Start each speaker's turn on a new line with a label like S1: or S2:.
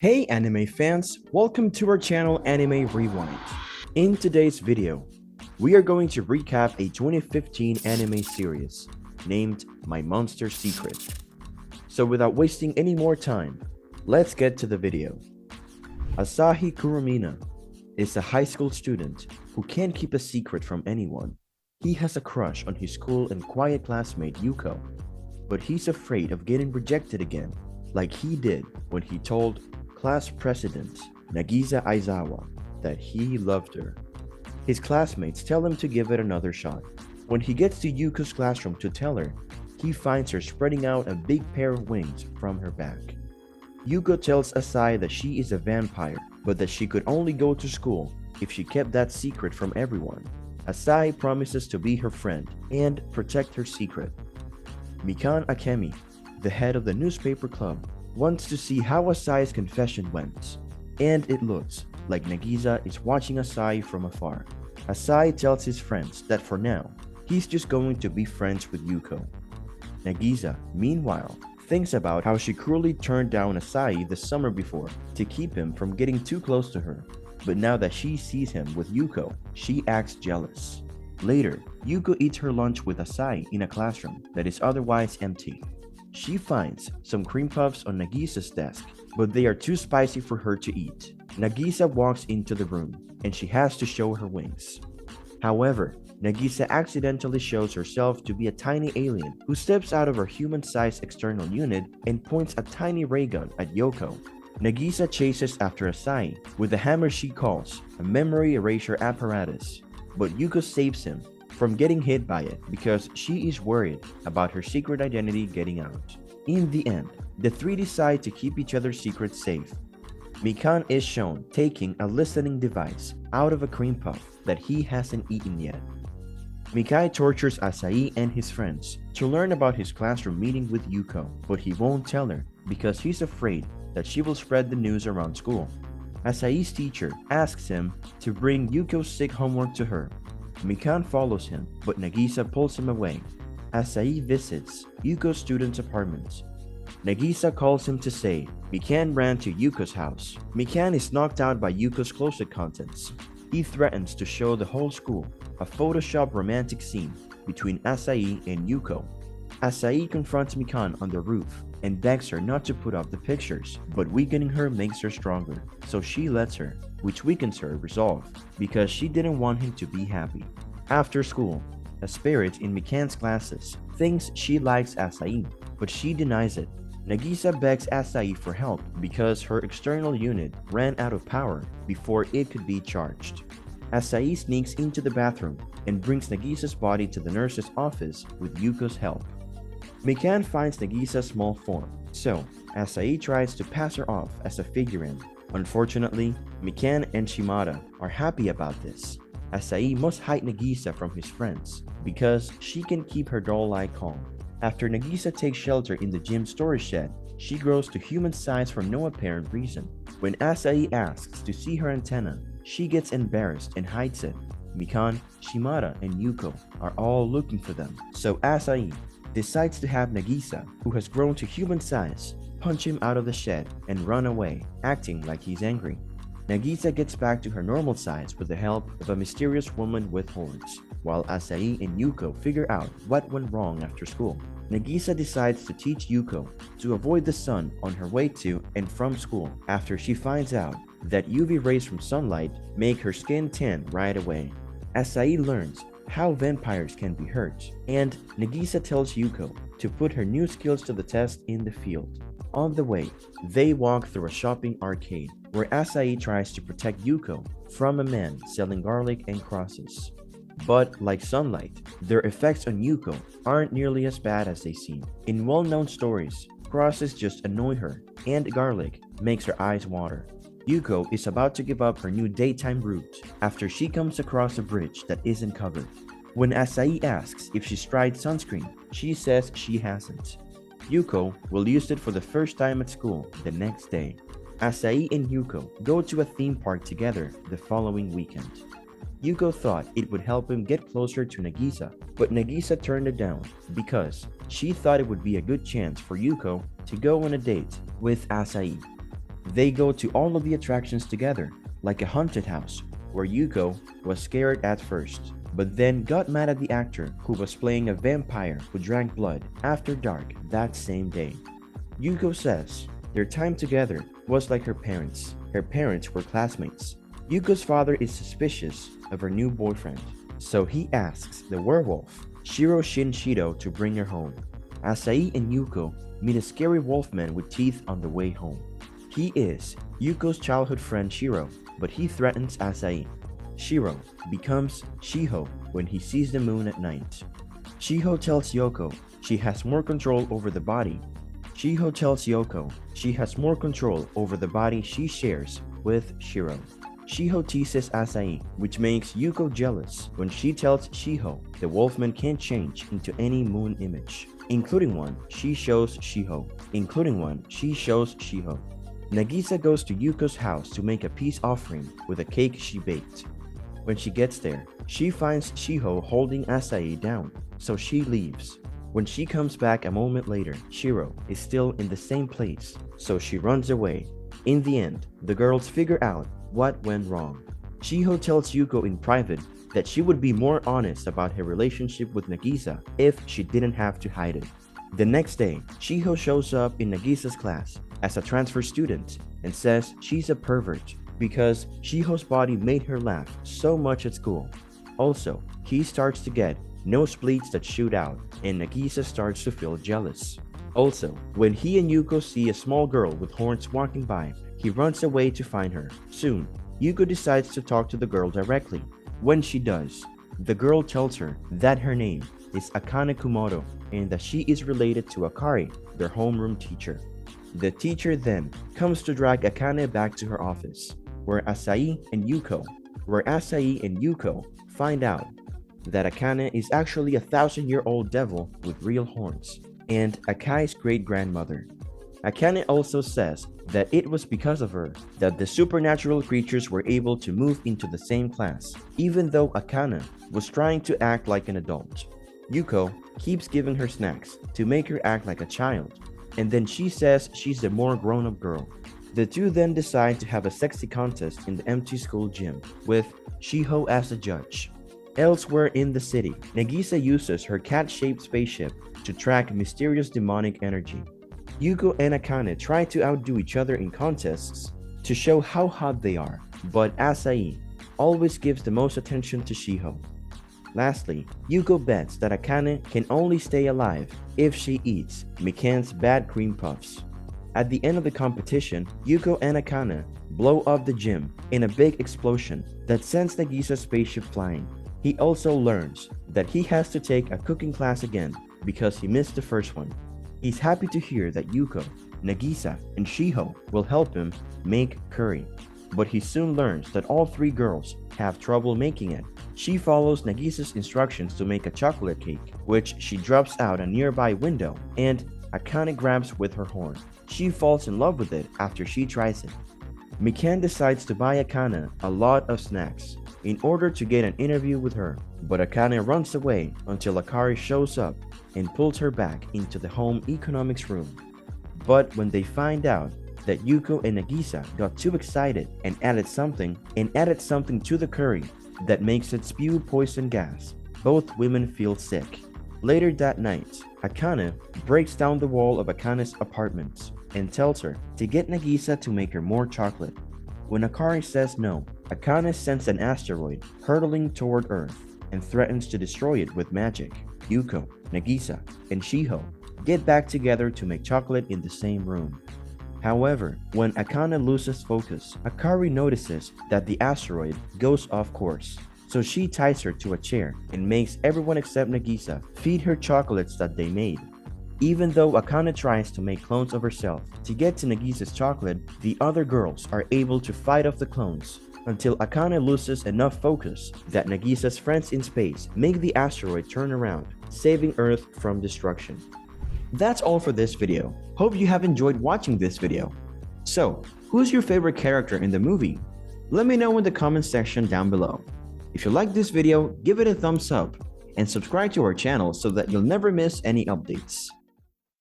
S1: Hey anime fans, welcome to our channel Anime Rewind. In today's video, we are going to recap a 2015 anime series named My Monster Secret. So without wasting any more time, let's get to the video. Asahi Kuromine is a high school student who can't keep a secret from anyone. He has a crush on his cool and quiet classmate Youko, but he's afraid of getting rejected again, like he did when he told class president Nagisa Aizawa that he loved her. His classmates tell him to give it another shot. When he gets to Yuko's classroom to tell her, he finds her spreading out a big pair of wings from her back. Youko tells Asahi that she is a vampire, but that she could only go to school if she kept that secret from everyone. Asahi promises to be her friend and protect her secret. Mikan Akemi, the head of the newspaper club, wants to see how Asahi's confession went, and it looks like Nagisa is watching Asahi from afar. Asahi tells his friends that for now, he's just going to be friends with Youko. Nagisa, meanwhile, thinks about how she cruelly turned down Asahi the summer before to keep him from getting too close to her, but now that she sees him with Youko, she acts jealous. Later, Youko eats her lunch with Asahi in a classroom that is otherwise empty. She finds some cream puffs on Nagisa's desk, but they are too spicy for her to eat. Nagisa walks into the room, and she has to show her wings. However, Nagisa accidentally shows herself to be a tiny alien who steps out of her human-sized external unit and points a tiny ray gun at Youko. Nagisa chases after Asahi with the hammer she calls a memory erasure apparatus, but Youko saves him from getting hit by it because she is worried about her secret identity getting out. In the end, the three decide to keep each other's secrets safe. Mikan is shown taking a listening device out of a cream puff that he hasn't eaten yet. Mikai tortures Asahi and his friends to learn about his classroom meeting with Youko, but he won't tell her because he's afraid that she will spread the news around school. Asahi's teacher asks him to bring Yuko's sick homework to her. Mikan follows him, but Nagisa pulls him away. Asahi visits Yuko's student's apartment. Nagisa calls him to say Mikan ran to Yuko's house. Mikan is knocked out by Yuko's closet contents. He threatens to show the whole school a Photoshop romantic scene between Asahi and Youko. Asahi confronts Mikan on the roof and begs her not to put up the pictures, but weakening her makes her stronger, so she lets her, which weakens her resolve because she didn't want him to be happy. After school, a spirit in Mikan's classes thinks she likes Asahi, but she denies it. Nagisa begs Asahi for help because her external unit ran out of power before it could be charged. Asahi sneaks into the bathroom and brings Nagisa's body to the nurse's office with Yuko's help. Mikan finds Nagisa's small form, so Asahi tries to pass her off as a figurine. Unfortunately, Mikan and Shimada are happy about this. Asahi must hide Nagisa from his friends because she can keep her doll-like calm. After Nagisa takes shelter in the gym storage shed, she grows to human size for no apparent reason. When Asahi asks to see her antenna, she gets embarrassed and hides it. Mikan, Shimada, and Youko are all looking for them, so Asahi decides to have Nagisa, who has grown to human size, punch him out of the shed and run away, acting like he's angry. Nagisa gets back to her normal size with the help of a mysterious woman with horns, while Asahi and Youko figure out what went wrong after school. Nagisa decides to teach Youko to avoid the sun on her way to and from school after she finds out that UV rays from sunlight make her skin tan right away. Asahi learns how vampires can be hurt, and Nagisa tells Youko to put her new skills to the test in the field. On the way, they walk through a shopping arcade where Asahi tries to protect Youko from a man selling garlic and crosses. But like sunlight, their effects on Youko aren't nearly as bad as they seem. In well-known stories, crosses just annoy her, and garlic makes her eyes water. Youko is about to give up her new daytime route after she comes across a bridge that isn't covered. When Asahi asks if she's tried sunscreen, she says she hasn't. Youko will use it for the first time at school the next day. Asahi and Youko go to a theme park together the following weekend. Youko thought it would help him get closer to Nagisa, but Nagisa turned it down because she thought it would be a good chance for Youko to go on a date with Asahi. They go to all of the attractions together, like a haunted house, where Youko was scared at first, but then got mad at the actor who was playing a vampire who drank blood after dark that same day. Youko says their time together was like her parents. Her parents were classmates. Yuko's father is suspicious of her new boyfriend, so he asks the werewolf, Shiro Shinshido, to bring her home. Asahi and Youko meet a scary wolfman with teeth on the way home. He is Yuko's childhood friend Shiro, but he threatens Asahi. Shiro becomes Shiho when he sees the moon at night. Shiho tells Yoko she has more control over the body. Shiho tells Yoko she has more control over the body she shares with Shiro. Shiho teases Asahi, which makes Yuko jealous when she tells Shiho the wolfman can't change into any moon image, including one she shows Shiho. Nagisa goes to Yuko's house to make a peace offering with a cake she baked. When she gets there, she finds Shiho holding Asahi down, so she leaves. When she comes back a moment later, Shiro is still in the same place, so she runs away. In the end, the girls figure out what went wrong. Shiho tells Yuko in private that she would be more honest about her relationship with Nagisa if she didn't have to hide it. The next day, Shiho shows up in Nagisa's class as a transfer student and says she's a pervert because Shiho's body made her laugh so much at school. Also, he starts to get nosebleeds that shoot out, and Nagisa starts to feel jealous. Also, when he and Yuko see a small girl with horns walking by, he runs away to find her. Soon, Yuko decides to talk to the girl directly. When she does, the girl tells her that her name is Akane Kumoto and that she is related to Akari, their homeroom teacher. The teacher then comes to drag Akane back to her office, where Asahi and Yuko find out that Akane is actually a 1,000-year-old devil with real horns and Akai's great-grandmother. Akane also says that it was because of her that the supernatural creatures were able to move into the same class, even though Akane was trying to act like an adult. Yuko keeps giving her snacks to make her act like a child, and then she says she's a more grown-up girl. The two then decide to have a sexy contest in the empty school gym, with Shiho as the judge. Elsewhere in the city, Nagisa uses her cat-shaped spaceship to track mysterious demonic energy. Yuko and Akane try to outdo each other in contests to show how hot they are, but Asahi always gives the most attention to Shiho. Lastly, Yuko bets that Akane can only stay alive if she eats Mikan's bad cream puffs. At the end of the competition, Yuko and Akane blow up the gym in a big explosion that sends Nagisa's spaceship flying. He also learns that he has to take a cooking class again because he missed the first one. He's happy to hear that Yuko, Nagisa, and Shiho will help him make curry, but he soon learns that all three girls have trouble making it. She follows Nagisa's instructions to make a chocolate cake, which she drops out a nearby window, and Akane grabs with her horn. She falls in love with it after she tries it. Mikan decides to buy Akane a lot of snacks in order to get an interview with her, but Akane runs away until Akari shows up and pulls her back into the home economics room. But when they find out that Yuko and Nagisa got too excited and added something to the curry that makes it spew poison gas, both women feel sick. Later that night, Akane breaks down the wall of Akane's apartment and tells her to get Nagisa to make her more chocolate. When Akari says no, Akane sends an asteroid hurtling toward Earth and threatens to destroy it with magic. Yuko, Nagisa, and Shiho get back together to make chocolate in the same room. However, when Akane loses focus, Akari notices that the asteroid goes off course, so she ties her to a chair and makes everyone except Nagisa feed her chocolates that they made. Even though Akane tries to make clones of herself to get to Nagisa's chocolate, the other girls are able to fight off the clones until Akane loses enough focus that Nagisa's friends in space make the asteroid turn around, saving Earth from destruction. That's all for this video. Hope you have enjoyed watching this video. So, who's your favorite character in the movie? Let me know in the comment section down below. If you like this video, give it a thumbs up and subscribe to our channel so that you'll never miss any updates.